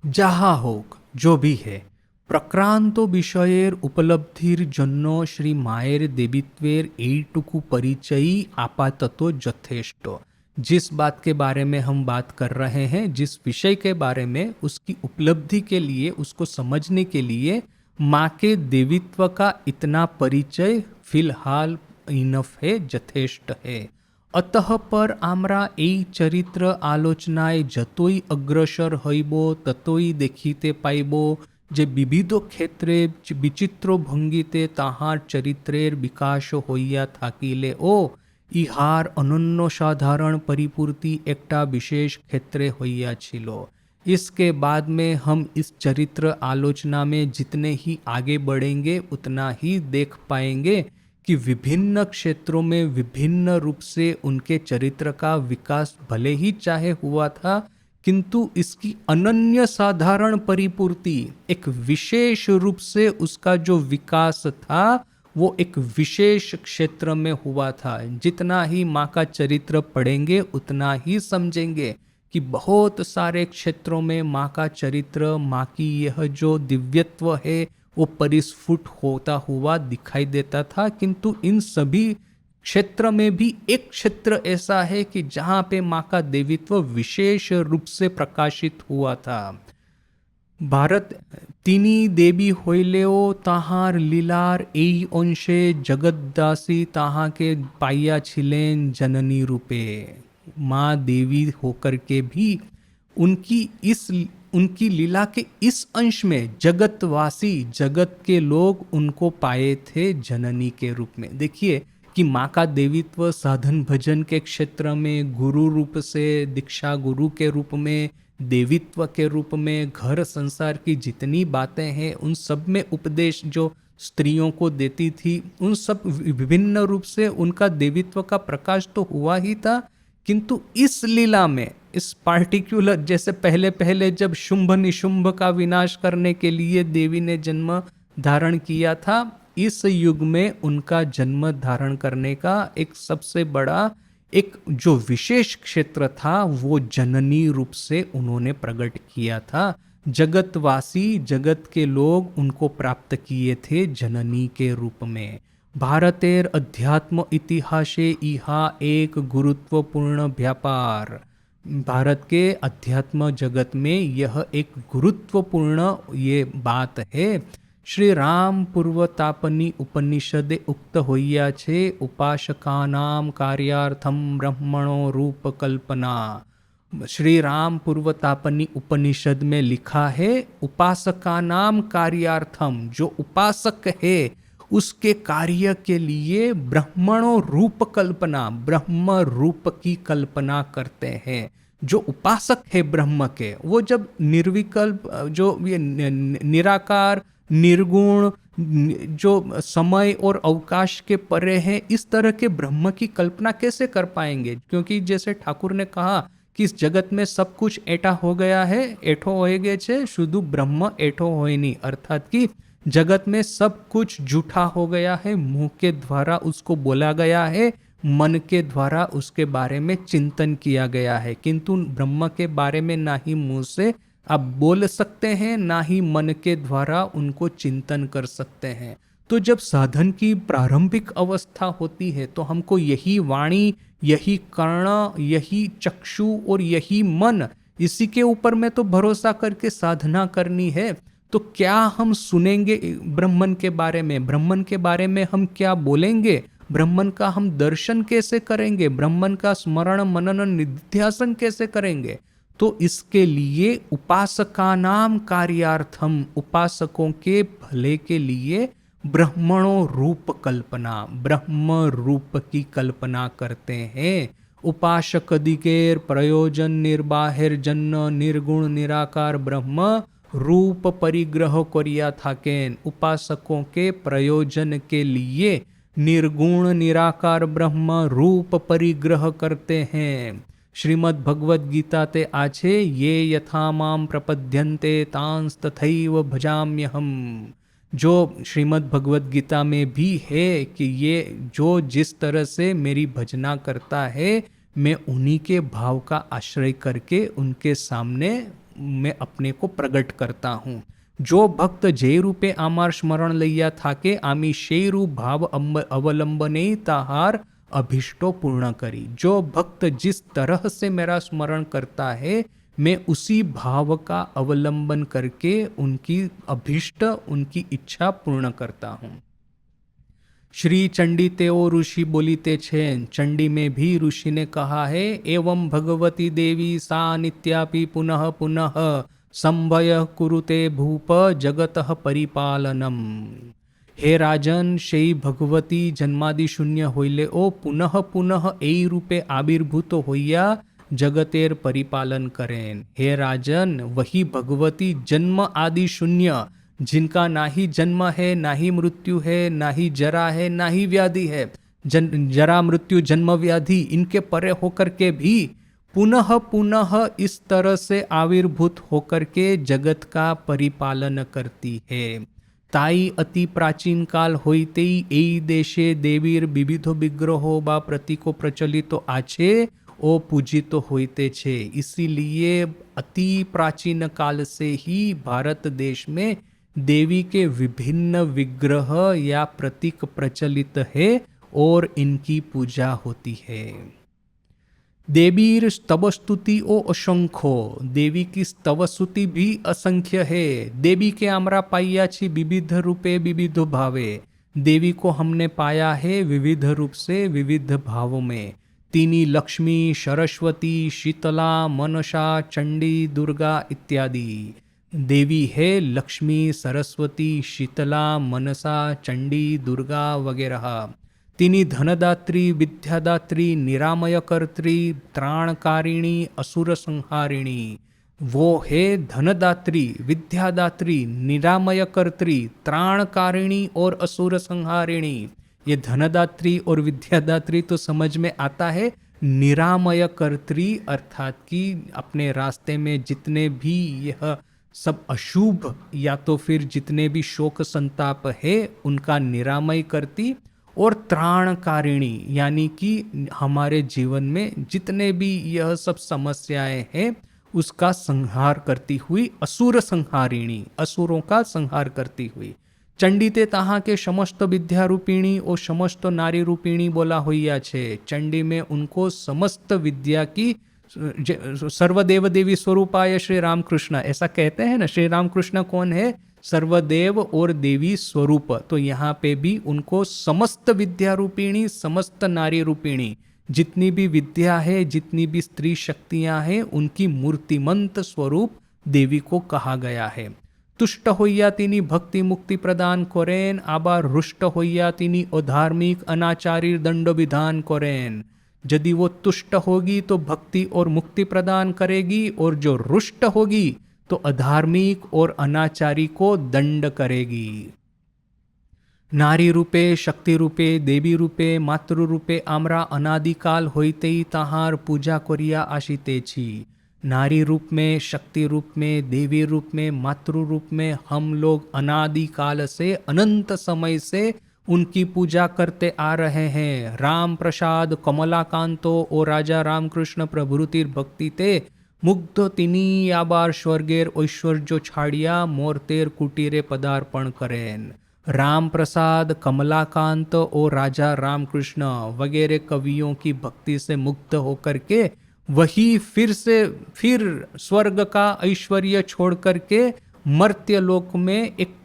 যাহা হোক, जो भी है, প্রক্রান্ত বিষয়ের উপলব্ধির জন্য শ্রী মায়ের দেবীত্বের এইটুকু परिचयी आपातत যথেষ্ট। जिस बात के बारे में हम बात कर रहे हैं, जिस विषय के बारे में, उसकी उपलब्धि के लिए, उसको समझने के लिए माँ के देवीत्व का इतना परिचय फिलहाल इनफ है, যথেষ্ট है। अतः पर आमरा এই চরিত্র আলোচনায় যতই অগ্রসর হইব ততই দেখিতে পাইব যে বিবিধ ক্ষেত্রে বিচিত্র ভঙ্গিতে তাহার চরিত্রের বিকাশ হইয়া থাকিলেও ইহার অনন্য সাধারণ परिपूर्ति একটা विशेष क्षेत्र হইয়াছিল। इसके बाद में हम इस चरित्र आलोचना में जितने ही आगे बढ़ेंगे उतना ही देख पाएंगे कि विभिन्न क्षेत्रों में विभिन्न रूप से उनके चरित्र का विकास भले ही चाहे हुआ था, किंतु इसकी अनन्य साधारण परिपूर्ति, एक विशेष रूप से उसका जो विकास था वो एक विशेष क्षेत्र में हुआ था। जितना ही माँ का चरित्र पढ़ेंगे उतना ही समझेंगे कि बहुत सारे क्षेत्रों में माँ का चरित्र, माँ की यह जो दिव्यत्व है वो परिस्फुट होता हुआ दिखाई देता था। किंतु इन सभी क्षेत्र में भी एक क्षेत्र ऐसा है कि जहाँ पे माँ का देवीत्व विशेष रूप से प्रकाशित हुआ था। भारत তিনি দেবী হইলেও তাহার লীলার এই অংশে জগৎদাসী তাহাকে পাইয়াছিলেন जननी रूपे। माँ देवी होकर के भी उनकी लीला के इस अंश में जगतवासी, जगत के लोग उनको पाए थे जननी के रूप में। देखिए कि माँ का देवीत्व साधन भजन के क्षेत्र में गुरु रूप से, दीक्षा गुरु के रूप में, देवीत्व के रूप में, घर संसार की जितनी बातें हैं उन सब में उपदेश जो स्त्रियों को देती थी, उन सब विभिन्न रूप से उनका देवीत्व का प्रकाश तो हुआ ही था। किंतु इस लीला में, इस पार्टिकुलर, जैसे पहले पहले जब शुंभ निशुंभ का विनाश करने के लिए देवी ने जन्म धारण किया था, इस युग में उनका जन्म धारण करने का एक सबसे बड़ा, एक जो विशेष क्षेत्र था वो जननी रूप से उन्होंने प्रकट किया था। जगतवासी, जगत के लोग उनको प्राप्त किए थे जननी के रूप में। भारतेर अध्यात्म इतिहासे इहा एक गुरुत्वपूर्ण व्यापार। भारत के अध्यात्म जगत में यह एक गुरुत्वपूर्ण ये बात है। श्री राम पूर्वतापनी उपनिषदे उक्त होइया छे, उपासकानाम कार्यार्थम ब्रह्मणो रूप कल्पना। श्री राम पूर्वतापनी उपनिषद में लिखा है, उपासकानाम कार्यार्थम, जो उपासक है उसके कार्य के लिए ब्रह्मणो रूप कल्पना, ब्रह्म रूप की कल्पना करते हैं। जो उपासक है ब्रह्म के, वो जब निर्विकल्प, जो ये निराकार, निर्गुण, जो समय और अवकाश के परे हैं, इस तरह के ब्रह्म की कल्पना कैसे कर पाएंगे? क्योंकि जैसे ठाकुर ने कहा कि इस जगत में सब कुछ एटा हो गया है, एठो होए गए छे, शुद्ध ब्रह्म एठो होए नहीं। अर्थात कि जगत में सब कुछ झूठा हो गया है, मुंह के द्वारा उसको बोला गया है, मन के द्वारा उसके बारे में चिंतन किया गया है, किंतु ब्रह्म के बारे में ना ही मुंह से आप बोल सकते हैं, ना ही मन के द्वारा उनको चिंतन कर सकते हैं। तो जब साधन की प्रारंभिक अवस्था होती है तो हमको यही वाणी, यही कर्ण, यही चक्षु और यही मन, इसी के ऊपर में तो भरोसा करके साधना करनी है। तो क्या हम सुनेंगे ब्रह्मन के बारे में? ब्रह्मन के बारे में हम क्या बोलेंगे? ब्रह्मन का हम दर्शन कैसे करेंगे? ब्रह्मन का स्मरण मनन निध्यासन कैसे करेंगे? तो इसके लिए उपासकानाम कार्यार्थम, उपासकों के भले के लिए ब्रह्मणो रूप कल्पना, ब्रह्म रूप की कल्पना करते हैं। उपासक दिकेर प्रयोजन निर्बाहिर जन्न निर्गुण निराकार ब्रह्म रूप परिग्रह करिया थाकेन। उपासकों के प्रयोजन के लिए निर्गुण निराकार ब्रह्म रूप परिग्रह करते हैं। श्रीमद् भगवद गीता ते आछे, ये यथा माम प्रपद्यन्ते तांस तथैव भजाम्यहम। जो श्रीमद् भगवद गीता में भी है कि ये जो जिस तरह से मेरी भजना करता है, मैं उन्हीं के भाव का आश्रय करके उनके सामने में अपने को प्रकट करता हूँ। जो भक्त जे रूपे आमार स्मरण लैया थाके आमी शे रूप भाव अवलंबने ताहार अभिष्टो पूर्ण करी। जो भक्त जिस तरह से मेरा स्मरण करता है मैं उसी भाव का अवलंबन करके उनकी अभिष्ट उनकी इच्छा पूर्ण करता हूँ। श्री चंडी तेओ ऋषि बोलीते छेन। चंडी में भी ऋषि ने कहा है, एवं भगवती देवी सा नित्यापि पुनः पुनः संभय कुरुते भूप जगतः परिपालनम। हे राजन, शेई भगवती जन्मादि शून्य होइले ओ पुनः पुनः एई रूपे आविर्भूत होइया जगतेर परिपालन करें। हे राजन, वही भगवती जन्म आदि शून्य, जिनका ना ही जन्म है, ना ही मृत्यु है, ना ही जरा है, ना ही व्याधि है, जरा मृत्यु जन्म व्याधि इनके परे होकर के भी पुनः पुनः इस तरह से आविर्भूत होकर के जगत का परिपालन करती है। ताई अति प्राचीन काल होते एई देशे देवीर विविधो विग्रहो बा प्रतीको प्रचलित आछे ओ पूजित होते छे। इसीलिए अति प्राचीन काल से ही भारत देश में देवी के विभिन्न विग्रह या प्रतीक प्रचलित है और इनकी पूजा होती है। देवीर स्तवस्तुति ओ असंख्यो, देवी की स्तवस्तुति भी असंख्य है। देवी के आमरा पाइया छी विविध रूपे विविध भावे, देवी को हमने पाया है विविध रूप से विविध भावों में। तीनी लक्ष्मी, सरस्वती, शीतला, मनसा, चंडी, दुर्गा इत्यादि देवी है। लक्ष्मी, सरस्वती, शीतला, मनसा, चंडी, दुर्गा वगैरह। तीनी धनदात्री, विद्यादात्री, निरामयकर्त्री, त्राणकारिणी, असुर संहारिणी। वो है धनदात्री, विद्यादात्री, निरामयकर्त्री, त्राणकारिणी और असुर संहारिणी। ये धनदात्री और विद्यादात्री तो समझ में आता है। निरामयकर्त्री अर्थात कि अपने रास्ते में जितने भी यह सब अशुभ या तो फिर जितने भी शोक संताप है उनका निरामय करती, और त्राणकारिणी यानी कि हमारे जीवन में जितने भी यह सब समस्याएं हैं उसका संहार करती हुई असुर संहारिणी, असुरों का संहार करती हुई। चंडी ताहा के समस्त विद्या रूपिणी और समस्त नारी रूपिणी बोला हुआ छे। चंडी में उनको समस्त विद्या की सर्वदेव देवी स्वरूपाय श्री रामकृष्ण ऐसा कहते हैं ना। श्री रामकृष्ण कौन है? सर्वदेव और देवी स्वरूप। तो यहाँ पे भी उनको समस्त विद्या रूपिणी, समस्त नारी रूपिणी, जितनी भी विद्या है, जितनी भी स्त्री शक्तियां हैं, उनकी मूर्तिमंत स्वरूप देवी को कहा गया है। तुष्ट होइया तिनी भक्ति मुक्ति प्रदान करें, आबार रुष्ट होइया तिनी अधार्मिक अनाचारी दंड विधान करें। यदि वो तुष्ट होगी तो भक्ति और मुक्ति प्रदान करेगी, और जो रुष्ट होगी तो अधार्मिक और अनाचारी को दंड करेगी। नारी रूपे, शक्ति रूपे, देवी रूपे, मातृ रूपे आमरा अनादिकाल होते ही ताहार पूजा करिया आशिते छी। नारी रूप में, शक्ति रूप में, देवी रूप में, मातृ रूप में हम लोग अनादिकाल से, अनंत समय से उनकी पूजा करते आ रहे हैं। राम प्रसाद कमलाकांतो और राजा रामकृष्ण प्रभृतिर भक्ति ते मुग्ध तिनी आबार स्वर्गेर ऐश्वर्य छाड़िया मोरतेर कुटीरे पदार्पण करें। राम प्रसाद, कमलाकांत और राजा रामकृष्ण वगैरह कवियों की भक्ति से मुग्ध होकर के वही फिर स्वर्ग का ऐश्वर्य छोड़ करके मर्त्यलोक में एक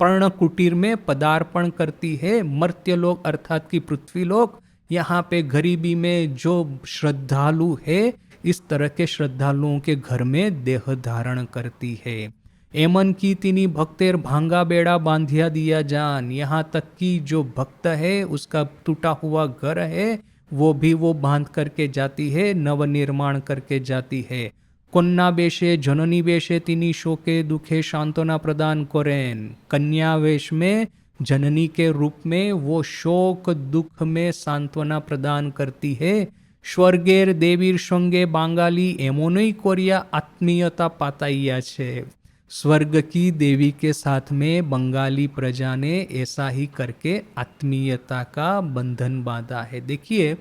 पर्ण कुटीर में पदार्पण करती है। मर्त्यलोक अर्थात कि पृथ्वीलोक, यहाँ पे गरीबी में जो श्रद्धालु है इस तरह के श्रद्धालुओं के घर में देह धारण करती है। एमन की तिनी भक्तेर भांगा बेड़ा बांधिया दिया जान, यहाँ तक कि जो भक्त है उसका टूटा हुआ घर है वो भी वो बांध करके जाती है, नव निर्माण करके जाती है। कन्या वेशे जननी वेशे तिनी शोके दुखे सांत्वना प्रदान करें। कन्या वेश में, जननी के रूप में वो शोक दुख में सांत्वना प्रदान करती है। स्वर्गेर देवीर संगे बांगाली एमोनई कोरिया आत्मीयता पाताइया छे। स्वर्ग की देवी के साथ में बंगाली प्रजा ने ऐसा ही करके आत्मीयता का बंधन बांधा है। देखिए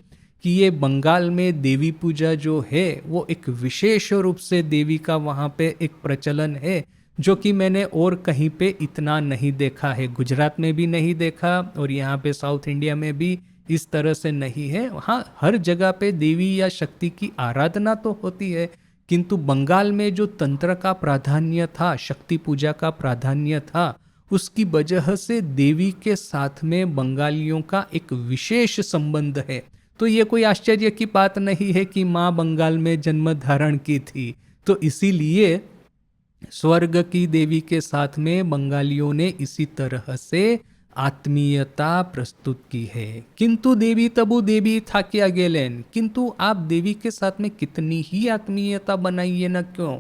कि ये बंगाल में देवी पूजा जो है वो एक विशेष रूप से देवी का वहाँ पे एक प्रचलन है, जो कि मैंने और कहीं पे इतना नहीं देखा है। गुजरात में भी नहीं देखा और यहाँ पे साउथ इंडिया में भी इस तरह से नहीं है। हाँ, हर जगह पे देवी या शक्ति की आराधना तो होती है, किंतु बंगाल में जो तंत्र का प्राधान्य था, शक्ति पूजा का प्राधान्य था, उसकी वजह से देवी के साथ में बंगालियों का एक विशेष संबंध है। तो ये कोई आश्चर्य की बात नहीं है कि माँ बंगाल में जन्म धारण की थी। तो इसीलिए स्वर्ग की देवी के साथ में बंगालियों ने इसी तरह से आत्मीयता प्रस्तुत की है। किंतु देवी तबु देवी था क्या गेलेन, किंतु आप देवी के साथ में कितनी ही आत्मीयता बनाइए ना क्यों,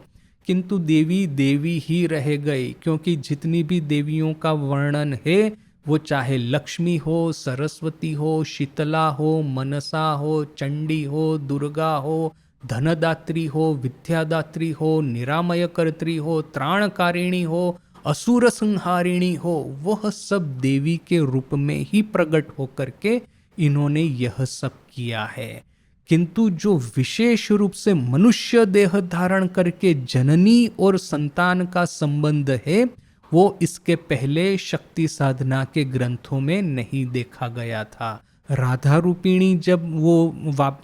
किंतु देवी देवी ही रह गई। क्योंकि जितनी भी देवियों का वर्णन है, वो चाहे लक्ष्मी हो, सरस्वती हो, शीतला हो, मनसा हो, चंडी हो, दुर्गा हो, धनदात्री हो, विद्यादात्री हो, निरामय कर्त्री हो, त्राणकारिणी हो, असुर संहारिणी हो, वह सब देवी के रूप में ही प्रकट होकर के इन्होंने यह सब किया है। किंतु जो विशेष रूप से मनुष्य देह धारण करके जननी और संतान का संबंध है, वो इसके पहले शक्ति साधना के ग्रंथों में नहीं देखा गया था। राधा रूपिणी जब वो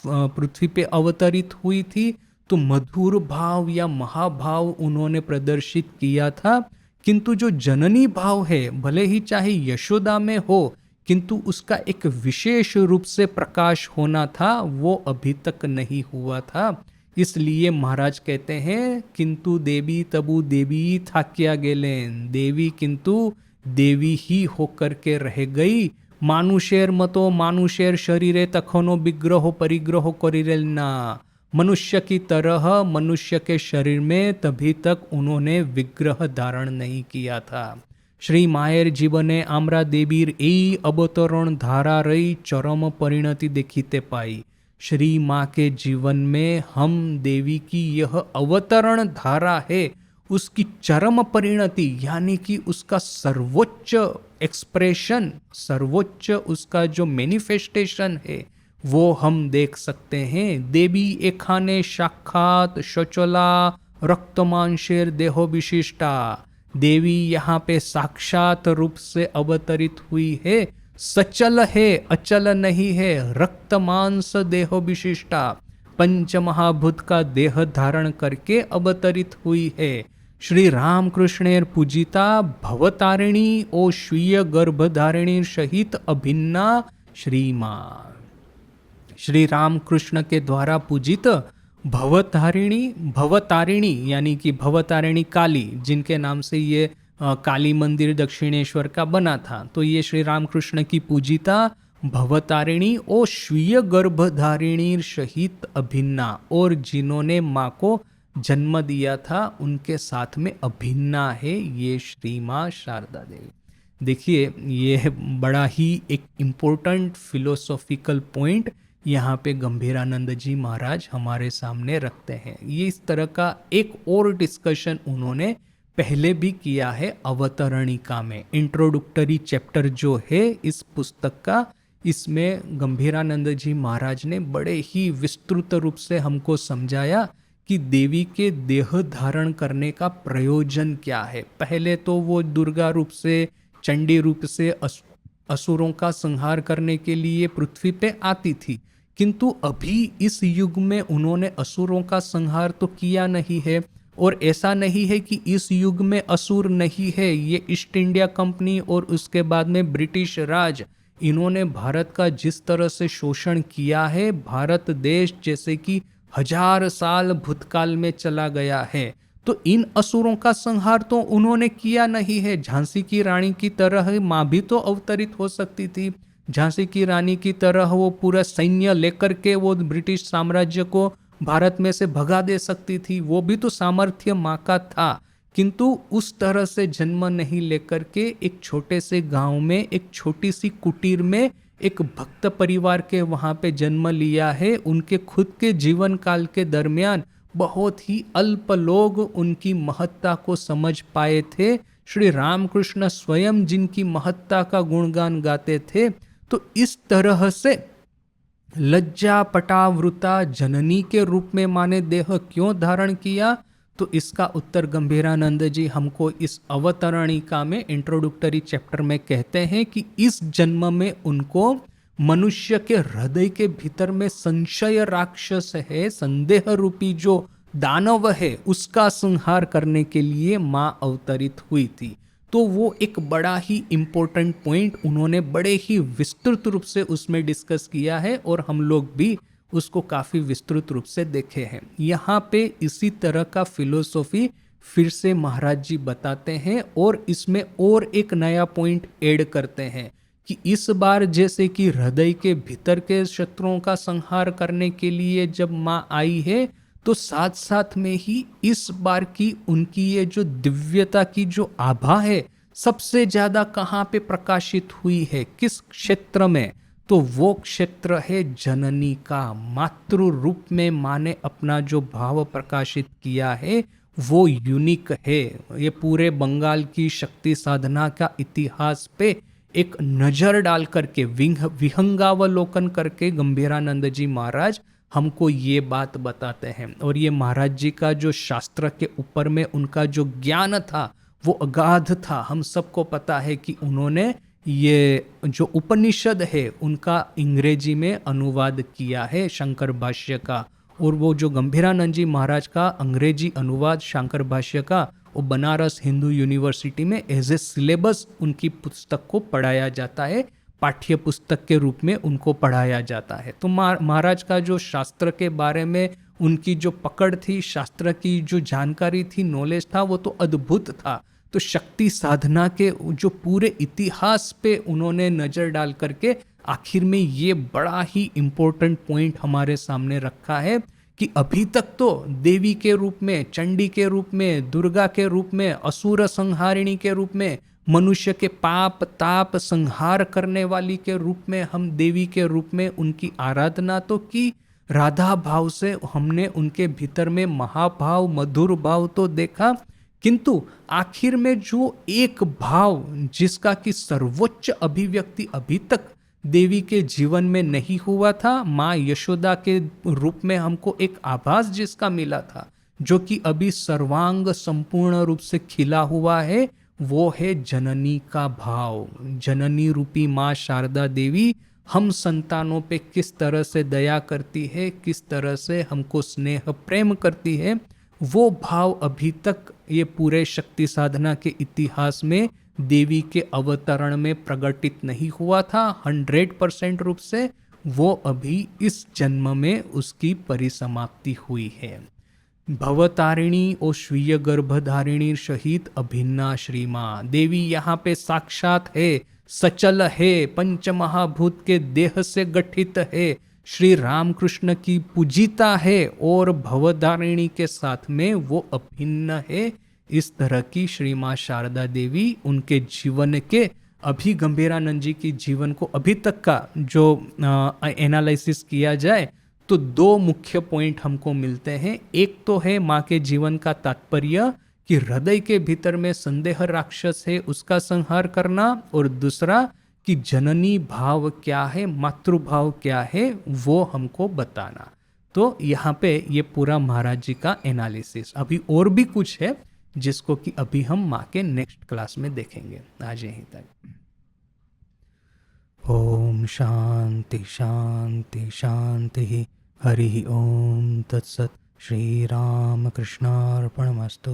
पृथ्वी पे अवतरित हुई थी, तो मधुर भाव या महाभाव उन्होंने प्रदर्शित किया था, किंतु जो जननी भाव है, भले ही चाहे यशोदा में हो, किंतु उसका एक विशेष रूप से प्रकाश होना था, वो अभी तक नहीं हुआ था। इसलिए महाराज कहते हैं, किंतु देवी तबु देवी था क्या गेलेन, देवी किंतु देवी ही होकर के रह गई। मानुषेर मतो मानुषेर शरीरे तखनो विग्रह परिग्रह करिरेल ना, मनुष्य की तरह मनुष्य के शरीर में तभी तक उन्होंने विग्रह धारण नहीं किया था। श्री मायर जीवने आम्रा देवीर ए अवतरण धारा रही चरम परिणति देखीते पाई। श्री माँ के जीवन में हम देवी की यह अवतरण धारा है, उसकी चरम परिणति यानी कि उसका सर्वोच्च एक्सप्रेशन, सर्वोच्च उसका जो मैनिफेस्टेशन है, वो हम देख सकते हैं। देवी एखाने साक्षात शचला रक्तमांशेर देहो विशिष्टा, देवी यहाँ पे साक्षात रूप से अवतरित हुई है, सचल है, अचल नहीं है, रक्त मांस देह विशिष्टा, पंच महाभूत का देह धारण करके अवतरित हुई है। श्री रामकृष्णेर पूजिता भवतारिणी ओ स्वीय गर्भधारिणी सहित अभिन्ना श्री मां। श्री रामकृष्ण के द्वारा पूजित भवतारिणी यानी कि भवतारिणी काली, जिनके नाम से ये काली मंदिर दक्षिणेश्वर का बना था, तो ये श्री रामकृष्ण की पूजिता भवतारिणी ओ स्वीय गर्भधारिणी सहित अभिन्ना, और जिन्होंने माँ को जन्म दिया था उनके साथ में अभिन्ना है ये श्री माँ शारदा देवी। देखिए, ये बड़ा ही एक इम्पोर्टेंट फिलोसॉफिकल पॉइंट यहाँ पे गंभीरानंद जी महाराज हमारे सामने रखते हैं। ये इस तरह का एक और डिस्कशन उन्होंने पहले भी किया है अवतरणिका में। इंट्रोडक्टरी चैप्टर जो है इस पुस्तक का, इसमें गंभीरानंद जी महाराज ने बड़े ही विस्तृत रूप से हमको समझाया कि देवी के देह धारण करने का प्रयोजन क्या है। पहले तो वो दुर्गा रूप से, चंडी रूप से असुरों का संहार करने के लिए पृथ्वी पे आती थी, किंतु अभी इस युग में उन्होंने असुरों का संहार तो किया नहीं है। और ऐसा नहीं है कि इस युग में असुर नहीं है, ये ईस्ट इंडिया कंपनी और उसके बाद में ब्रिटिश राज, इन्होंने भारत का जिस तरह से शोषण किया है, भारत देश जैसे कि 1000 साल भूतकाल में चला गया है, तो इन असुरों का संहार तो उन्होंने किया नहीं है। झांसी की रानी की तरह माँ भी तो अवतरित हो सकती थी, झांसी की रानी की तरह वो पूरा सैन्य लेकर के वो ब्रिटिश साम्राज्य को भारत में से भगा दे सकती थी, वो भी तो सामर्थ्य माँ का था। किंतु उस तरह से जन्म नहीं लेकर के एक छोटे से गांव में, एक छोटी सी कुटीर में, एक भक्त परिवार के वहाँ पे जन्म लिया है। उनके खुद के जीवन काल के दरमियान बहुत ही अल्प लोग उनकी महत्ता को समझ पाए थे। श्री रामकृष्ण स्वयं जिनकी महत्ता का गुणगान गाते थे। तो इस तरह से लज्जा पटावृता जननी के रूप में माँ ने देह क्यों धारण किया? तो इसका उत्तर गंभीरानंद जी हमको इस अवतरणिका में, इंट्रोडक्टरी चैप्टर में कहते हैं कि इस जन्म में उनको मनुष्य के हृदय के भीतर में संशय राक्षस है, संदेह रूपी जो दानव है, उसका संहार करने के लिए माँ अवतरित हुई थी। तो वो एक बड़ा ही इम्पोर्टेंट पॉइंट उन्होंने बड़े ही विस्तृत रूप से उसमें डिस्कस किया है और हम लोग भी उसको काफ़ी विस्तृत रूप से देखे हैं। यहाँ पे इसी तरह का फिलोसॉफी फिर से महाराज जी बताते हैं और इसमें और एक नया पॉइंट ऐड करते हैं कि इस बार जैसे कि हृदय के भीतर के शत्रुओं का संहार करने के लिए जब माँ आई है, तो साथ साथ में ही इस बार की उनकी ये जो दिव्यता की जो आभा है, सबसे ज्यादा कहाँ पे प्रकाशित हुई है, किस क्षेत्र में? तो वो क्षेत्र है जननी का। मातृ रूप में माँ ने अपना जो भाव प्रकाशित किया है वो यूनिक है। ये पूरे बंगाल की शक्ति साधना का इतिहास पे एक नजर डाल करके, विहंगावलोकन करके गंभीरानंद जी महाराज हमको ये बात बताते हैं। और ये महाराज जी का जो शास्त्र के ऊपर में उनका जो ज्ञान था वो अगाध था। हम सबको पता है कि उन्होंने ये जो उपनिषद है उनका अंग्रेजी में अनुवाद किया है, शंकर भाष्य का। और वो जो गंभीरानंद जी महाराज का अंग्रेजी अनुवाद शंकर भाष्य का, वो बनारस हिंदू यूनिवर्सिटी में एज ए सिलेबस उनकी पुस्तक को पढ़ाया जाता है, पाठ्य पुस्तक के रूप में उनको पढ़ाया जाता है। तो महाराज का जो शास्त्र के बारे में उनकी जो पकड़ थी, शास्त्र की जो जानकारी थी, नॉलेज था, वो तो अद्भुत था। तो शक्ति साधना के जो पूरे इतिहास पे उन्होंने नजर डाल करके आखिर में ये बड़ा ही इम्पोर्टेंट पॉइंट हमारे सामने रखा है कि अभी तक तो देवी के रूप में, चंडी के रूप में, दुर्गा के रूप में, असुर संहारिणी के रूप में, मनुष्य के पाप ताप संहार करने वाली के रूप में हम देवी के रूप में उनकी आराधना तो की, राधा भाव से हमने उनके भीतर में महाभाव मधुर भाव तो देखा, किंतु आखिर में जो एक भाव जिसका कि सर्वोच्च अभिव्यक्ति अभी तक देवी के जीवन में नहीं हुआ था, माँ यशोदा के रूप में हमको एक आभास जिसका मिला था, जो कि अभी सर्वांग संपूर्ण रूप से खिला हुआ है, वो है जननी का भाव। जननी रूपी माँ शारदा देवी हम संतानों पे किस तरह से दया करती है, किस तरह से हमको स्नेह प्रेम करती है, वो भाव अभी तक ये पूरे शक्ति साधना के इतिहास में देवी के अवतरण में प्रकटित नहीं हुआ था 100% रूप से। वो अभी इस जन्म में उसकी परिसमाप्ति हुई है। भवतारिणी और स्वीय गर्भधारिणी सहित अभिन्ना श्री माँ देवी यहाँ पे साक्षात है, सचल है, पंच महाभूत के देह से गठित है, श्री रामकृष्ण की पूजिता है और भवधारिणी के साथ में वो अभिन्न है। इस तरह की श्री माँ शारदा देवी उनके जीवन के, अभी गंभीरानंद जी की जीवन को अभी तक का जो एनालिसिस किया जाए तो दो मुख्य पॉइंट हमको मिलते हैं। एक तो है माँ के जीवन का तात्पर्य कि हृदय के भीतर में संदेह राक्षस है उसका संहार करना, और दूसरा कि जननी भाव क्या है, मातृभाव क्या है, वो हमको बताना। तो यहाँ पे ये पूरा महाराज जी का एनालिसिस। अभी और भी कुछ है जिसको कि अभी हम माँ के नेक्स्ट क्लास में देखेंगे। आज यहीं तक। ओम शांति शांति शांति। हरि ओम तत्सत। श्री राम कृष्णार्पणमस्तु।